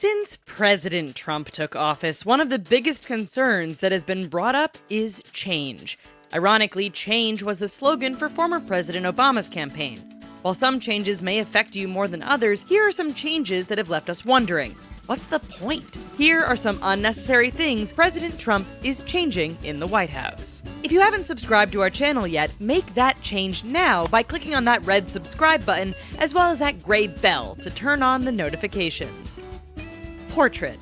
Since President Trump took office, one of the biggest concerns that has been brought up is change. Ironically, change was the slogan for former President Obama's campaign. While some changes may affect you more than others, here are some changes that have left us wondering, what's the point? Here are some unnecessary things President Trump is changing in the White House. If you haven't subscribed to our channel yet, make that change now by clicking on that red subscribe button as well as that gray bell to turn on the notifications. Portrait.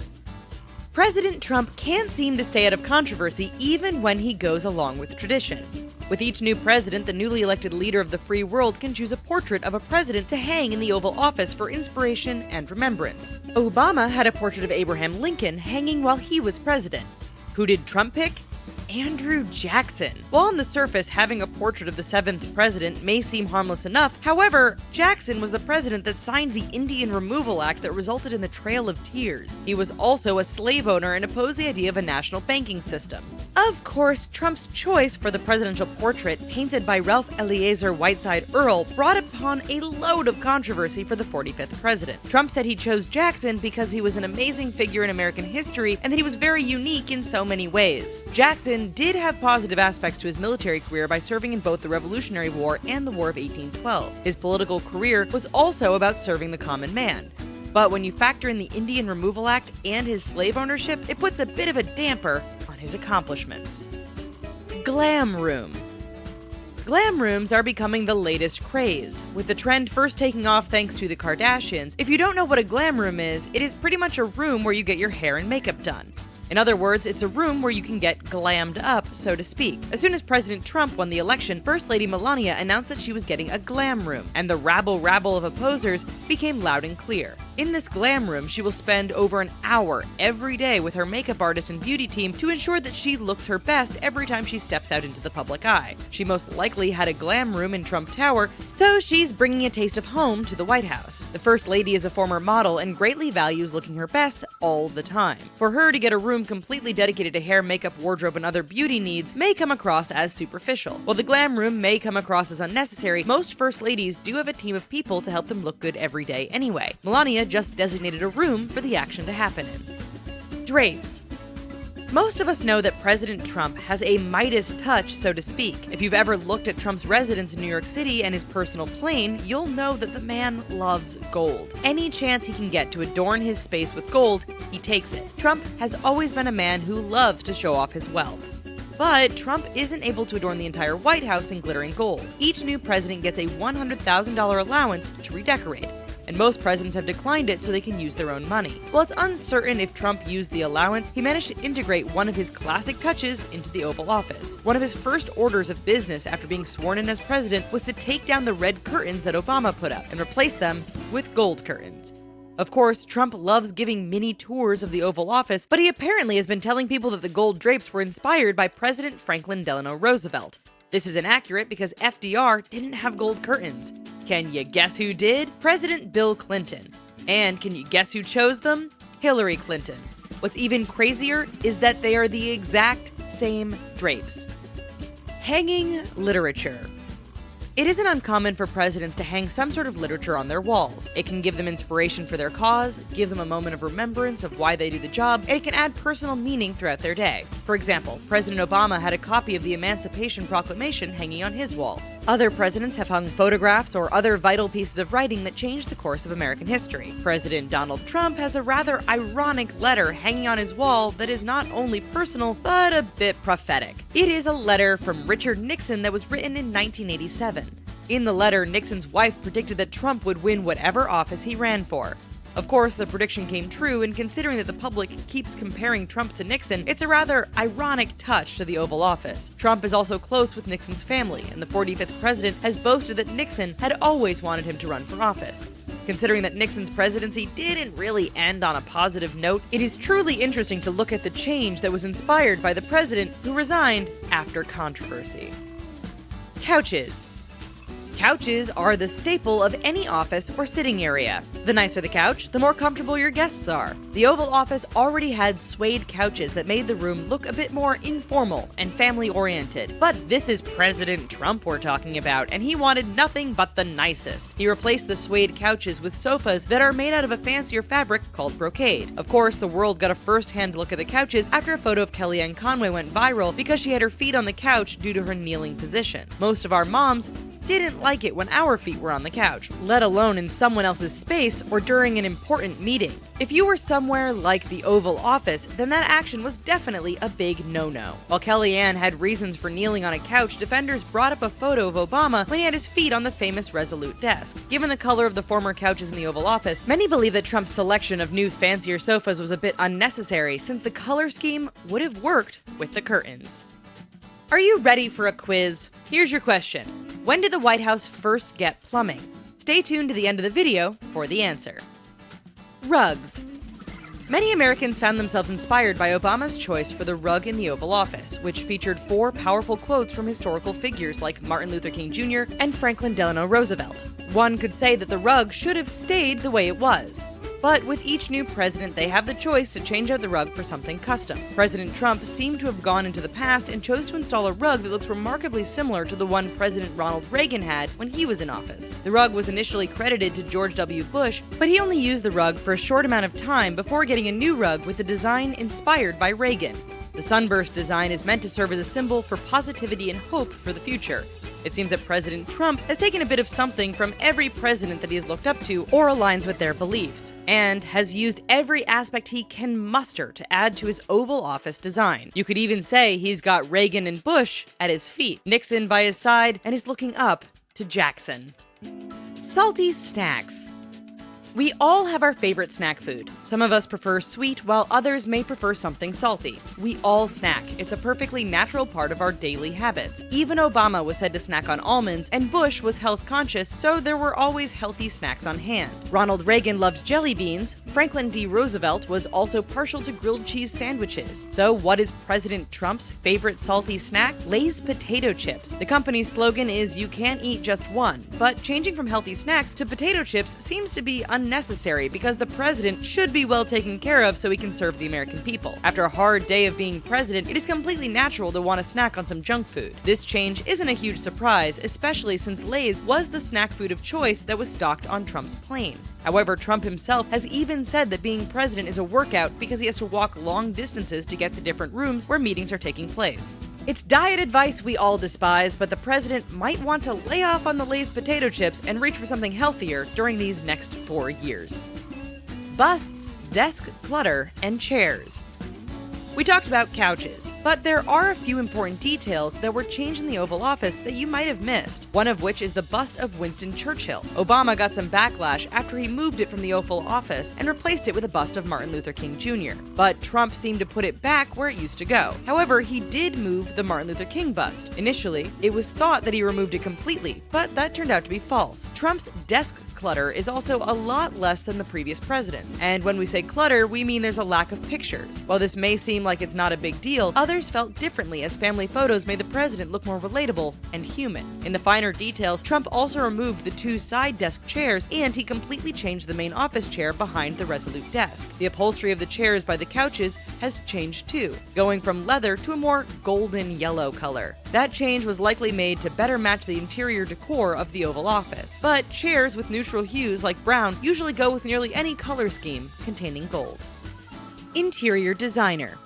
President Trump can't seem to stay out of controversy even when he goes along with tradition. With each new president, the newly elected leader of the free world can choose a portrait of a president to hang in the Oval Office for inspiration and remembrance. Obama had a portrait of Abraham Lincoln hanging while he was president. Who did Trump pick? Andrew Jackson. While on the surface, having a portrait of the 7th president may seem harmless enough, however, Jackson was the president that signed the Indian Removal Act that resulted in the Trail of Tears. He was also a slave owner and opposed the idea of a national banking system. Of course, Trump's choice for the presidential portrait, painted by Ralph Eliezer Whiteside Earl, brought upon a load of controversy for the 45th president. Trump said he chose Jackson because he was an amazing figure in American history and that he was very unique in so many ways. Jackson did have positive aspects to his military career by serving in both the Revolutionary War and the War of 1812. His political career was also about serving the common man. But when you factor in the Indian Removal Act and his slave ownership, it puts a bit of a damper on his accomplishments. Glam room. Glam rooms are becoming the latest craze, with the trend first taking off thanks to the Kardashians. If you don't know what a glam room is, it is pretty much a room where you get your hair and makeup done. In other words, it's a room where you can get glammed up, so to speak. As soon as President Trump won the election, First Lady Melania announced that she was getting a glam room, and the rabble of opposers became loud and clear. In this glam room, she will spend over an hour every day with her makeup artist and beauty team to ensure that she looks her best every time she steps out into the public eye. She most likely had a glam room in Trump Tower, so she's bringing a taste of home to the White House. The First Lady is a former model and greatly values looking her best all the time. For her to get a room completely dedicated to hair, makeup, wardrobe, and other beauty needs may come across as superficial. While the glam room may come across as unnecessary, most First Ladies do have a team of people to help them look good every day anyway. Melania just designated a room for the action to happen in. Drapes. Most of us know that President Trump has a Midas touch, so to speak. If you've ever looked at Trump's residence in New York City and his personal plane, you'll know that the man loves gold. Any chance he can get to adorn his space with gold, he takes it. Trump has always been a man who loves to show off his wealth. But Trump isn't able to adorn the entire White House in glittering gold. Each new president gets a $100,000 allowance to redecorate, and most presidents have declined it so they can use their own money. While it's uncertain if Trump used the allowance, he managed to integrate one of his classic touches into the Oval Office. One of his first orders of business after being sworn in as president was to take down the red curtains that Obama put up and replace them with gold curtains. Of course, Trump loves giving mini tours of the Oval Office, but he apparently has been telling people that the gold drapes were inspired by President Franklin Delano Roosevelt. This is inaccurate because FDR didn't have gold curtains. Can you guess who did? President Bill Clinton. And can you guess who chose them? Hillary Clinton. What's even crazier is that they are the exact same drapes. Hanging literature. It isn't uncommon for presidents to hang some sort of literature on their walls. It can give them inspiration for their cause, give them a moment of remembrance of why they do the job, and it can add personal meaning throughout their day. For example, President Obama had a copy of the Emancipation Proclamation hanging on his wall. Other presidents have hung photographs or other vital pieces of writing that changed the course of American history. President Donald Trump has a rather ironic letter hanging on his wall that is not only personal, but a bit prophetic. It is a letter from Richard Nixon that was written in 1987. In the letter, Nixon's wife predicted that Trump would win whatever office he ran for. Of course, the prediction came true, and considering that the public keeps comparing Trump to Nixon, it's a rather ironic touch to the Oval Office. Trump is also close with Nixon's family, and the 45th president has boasted that Nixon had always wanted him to run for office. Considering that Nixon's presidency didn't really end on a positive note, it is truly interesting to look at the change that was inspired by the president who resigned after controversy. Couches. Couches are the staple of any office or sitting area. The nicer the couch, the more comfortable your guests are. The Oval Office already had suede couches that made the room look a bit more informal and family-oriented. But this is President Trump we're talking about, and he wanted nothing but the nicest. He replaced the suede couches with sofas that are made out of a fancier fabric called brocade. Of course, the world got a first-hand look at the couches after a photo of Kellyanne Conway went viral because she had her feet on the couch due to her kneeling position. Most of our moms didn't like it when our feet were on the couch, let alone in someone else's space or during an important meeting. If you were somewhere like the Oval Office, then that action was definitely a big no-no. While Kellyanne had reasons for kneeling on a couch, defenders brought up a photo of Obama when he had his feet on the famous Resolute desk. Given the color of the former couches in the Oval Office, many believe that Trump's selection of new fancier sofas was a bit unnecessary since the color scheme would have worked with the curtains. Are you ready for a quiz? Here's your question. When did the White House first get plumbing? Stay tuned to the end of the video for the answer. Rugs. Many Americans found themselves inspired by Obama's choice for the rug in the Oval Office, which featured 4 powerful quotes from historical figures like Martin Luther King Jr. and Franklin Delano Roosevelt. One could say that the rug should have stayed the way it was. But with each new president, they have the choice to change out the rug for something custom. President Trump seemed to have gone into the past and chose to install a rug that looks remarkably similar to the one President Ronald Reagan had when he was in office. The rug was initially credited to George W. Bush, but he only used the rug for a short amount of time before getting a new rug with a design inspired by Reagan. The sunburst design is meant to serve as a symbol for positivity and hope for the future. It seems that President Trump has taken a bit of something from every president that he has looked up to or aligns with their beliefs, and has used every aspect he can muster to add to his Oval Office design. You could even say he's got Reagan and Bush at his feet, Nixon by his side, and is looking up to Jackson. Salty snacks. We all have our favorite snack food. Some of us prefer sweet, while others may prefer something salty. We all snack. It's a perfectly natural part of our daily habits. Even Obama was said to snack on almonds, and Bush was health conscious, so there were always healthy snacks on hand. Ronald Reagan loved jelly beans. Franklin D. Roosevelt was also partial to grilled cheese sandwiches. So what is President Trump's favorite salty snack? Lay's potato chips. The company's slogan is "You can't eat just one," but changing from healthy snacks to potato chips seems to be unnecessary because the president should be well taken care of so he can serve the American people. After a hard day of being president, it is completely natural to want to snack on some junk food. This change isn't a huge surprise, especially since Lay's was the snack food of choice that was stocked on Trump's plane. However, Trump himself has even said that being president is a workout because he has to walk long distances to get to different rooms where meetings are taking place. It's diet advice we all despise, but the president might want to lay off on the Lay's potato chips and reach for something healthier during these next 4 years. Busts, desk clutter, and chairs. We talked about couches, but there are a few important details that were changed in the Oval Office that you might have missed, one of which is the bust of Winston Churchill. Obama got some backlash after he moved it from the Oval Office and replaced it with a bust of Martin Luther King Jr., but Trump seemed to put it back where it used to go. However, he did move the Martin Luther King bust. Initially, it was thought that he removed it completely, but that turned out to be false. Trump's desk clutter is also a lot less than the previous president's. And when we say clutter, we mean there's a lack of pictures. While this may seem like it's not a big deal, others felt differently as family photos made the president look more relatable and human. In the finer details, Trump also removed the 2 side desk chairs, and he completely changed the main office chair behind the Resolute desk. The upholstery of the chairs by the couches has changed too, going from leather to a more golden yellow color. That change was likely made to better match the interior decor of the Oval Office, but chairs with neutral hues like brown usually go with nearly any color scheme containing gold. Interior designer.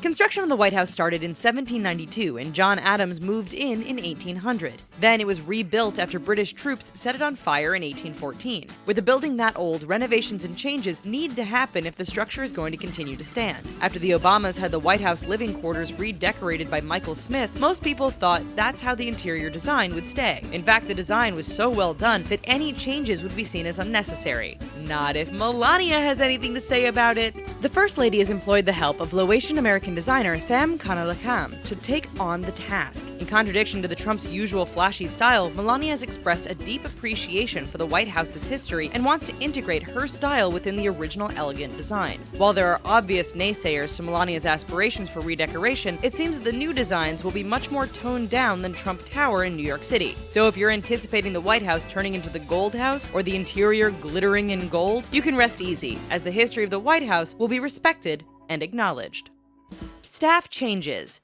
Construction on the White House started in 1792 and John Adams moved in 1800. Then it was rebuilt after British troops set it on fire in 1814. With a building that old, renovations and changes need to happen if the structure is going to continue to stand. After the Obamas had the White House living quarters redecorated by Michael Smith, most people thought that's how the interior design would stay. In fact, the design was so well done that any changes would be seen as unnecessary. Not if Melania has anything to say about it. The First Lady has employed the help of Laotian American American designer Tham Kanalakam to take on the task. In contradiction to the Trump's usual flashy style, Melania has expressed a deep appreciation for the White House's history and wants to integrate her style within the original elegant design. While there are obvious naysayers to Melania's aspirations for redecoration, it seems that the new designs will be much more toned down than Trump Tower in New York City. So if you're anticipating the White House turning into the Gold House or the interior glittering in gold, you can rest easy, as the history of the White House will be respected and acknowledged. Staff changes.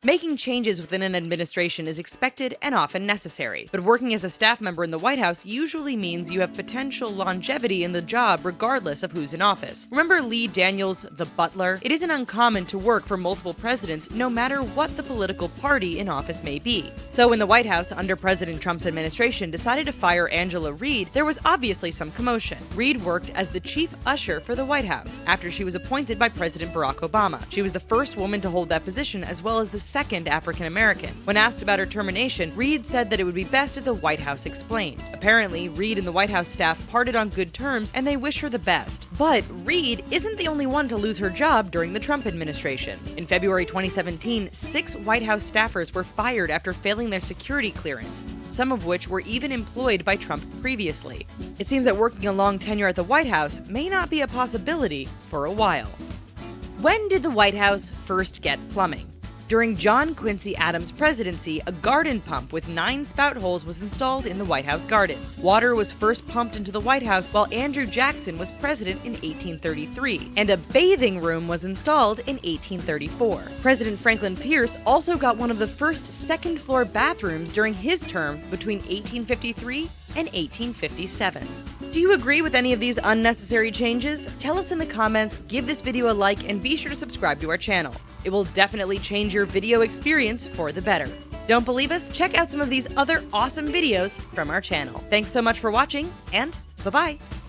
Making changes within an administration is expected and often necessary, but working as a staff member in the White House usually means you have potential longevity in the job regardless of who's in office. Remember Lee Daniels, the butler? It isn't uncommon to work for multiple presidents no matter what the political party in office may be. So when the White House, under President Trump's administration, decided to fire Angela Reed, there was obviously some commotion. Reed worked as the chief usher for the White House after she was appointed by President Barack Obama. She was the first woman to hold that position as well as the second African American. When asked about her termination, Reed said that it would be best if the White House explained. Apparently, Reed and the White House staff parted on good terms and they wish her the best. But Reed isn't the only one to lose her job during the Trump administration. In February 2017, 6 White House staffers were fired after failing their security clearance, some of which were even employed by Trump previously. It seems that working a long tenure at the White House may not be a possibility for a while. When did the White House first get plumbing? During John Quincy Adams' presidency, a garden pump with 9 spout holes was installed in the White House gardens. Water was first pumped into the White House while Andrew Jackson was president in 1833, and a bathing room was installed in 1834. President Franklin Pierce also got one of the first second-floor bathrooms during his term between 1853 and 1857. Do you agree with any of these unnecessary changes? Tell us in the comments, give this video a like, and be sure to subscribe to our channel. It will definitely change your video experience for the better. Don't believe us? Check out some of these other awesome videos from our channel. Thanks so much for watching, and bye-bye!